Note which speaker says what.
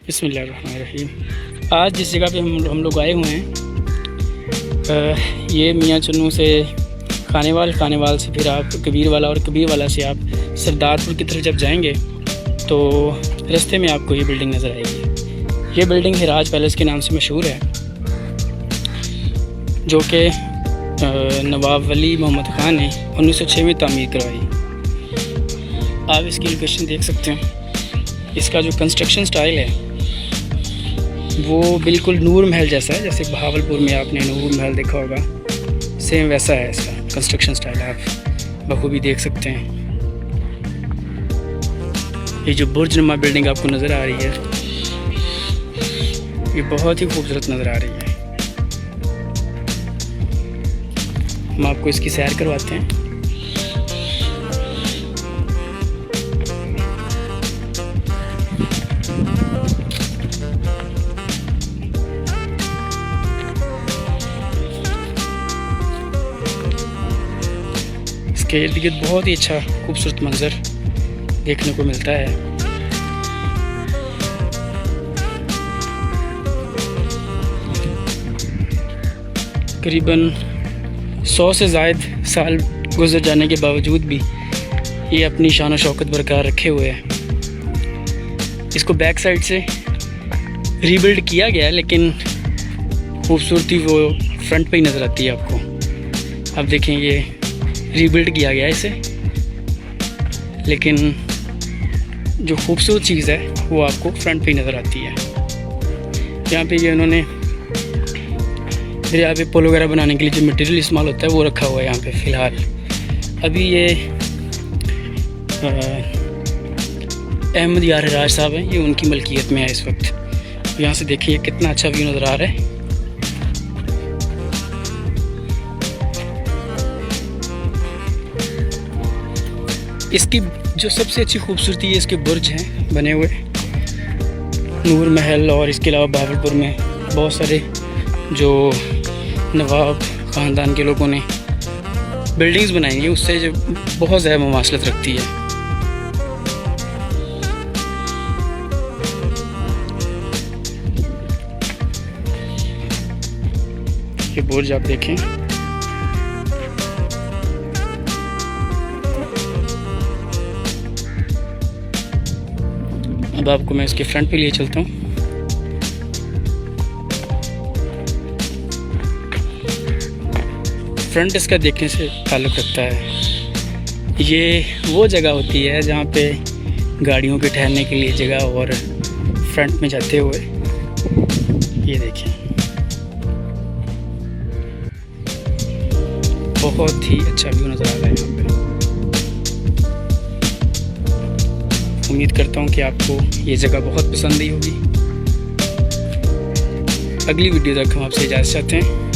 Speaker 1: बिस्मिल्लाहिर्रहमानिर्रहीम। आज जिस जगह पे हम लोग आए हुए हैं, ये मियाँ चुन्नू से खानेवाल से फिर आप कबीरवाला और कबीरवाला से आप सरदारपुर की तरफ जब जाएंगे तो रास्ते में आपको ये बिल्डिंग नज़र आएगी। ये बिल्डिंग हिराज पैलेस के नाम से मशहूर है, जो कि नवाब वली मोहम्मद ख़ान ने 1906 में तामीर करवाई। आप इसकी लोकेशन देख सकते हैं। इसका जो कंस्ट्रक्शन स्टाइल है वो बिल्कुल नूर महल जैसा है। जैसे बहावलपुर में आपने नूर महल देखा होगा, सेम वैसा है इसका कंस्ट्रक्शन स्टाइल। आप बखूबी देख सकते हैं। ये जो बुर्जनुमा बिल्डिंग आपको नज़र आ रही है, ये बहुत ही खूबसूरत नज़र आ रही है। हम आपको इसकी सैर करवाते हैं। इसके इर्द गिर्द बहुत ही अच्छा खूबसूरत मंजर देखने को मिलता है। करीबन 100 से ज़ायद साल गुजर जाने के बावजूद भी ये अपनी शान और शौकत बरकरार रखे हुए है। इसको बैक साइड से रीबिल्ड किया गया है, लेकिन खूबसूरती वो फ्रंट पे ही नज़र आती है आपको। आप देखें, ये रीबिल्ड किया गया है इसे, लेकिन जो खूबसूरत चीज़ है वो आपको फ्रंट पे ही नज़र आती है। यहाँ पे ये उन्होंने दरिया पे पुल वगैरह बनाने के लिए जो मटेरियल इस्तेमाल होता है वो रखा हुआ है यहाँ पे फ़िलहाल। अभी ये अहमद यार हिराज साहब हैं, ये उनकी मलकियत में है इस वक्त। यहाँ से देखिए कितना अच्छा व्यू नज़र आ रहा है। इसकी जो सबसे अच्छी खूबसूरती है, इसके बुर्ज हैं बने हुए, नूर महल, और इसके अलावा बहावलपुर में बहुत सारे जो नवाब ख़ानदान के लोगों ने बिल्डिंग्स बनाई हैं, उससे जो बहुत ज़्यादा मुमासलत रखती है। ये बुर्ज आप देखें, अब आपको मैं इसके फ्रंट पे लिए चलता हूँ। फ्रंट इसका देखने से ताल्लुक़ रखता है। ये वो जगह होती है जहाँ पे गाड़ियों के ठहरने के लिए जगह, और फ्रंट में जाते हुए ये देखें, बहुत ही अच्छा व्यू नज़र आ रहा है यहाँ पे। उम्मीद करता हूँ कि आपको ये जगह बहुत पसंद आई होगी। अगली वीडियो तक हम आपसे इजाज़त चाहते हैं।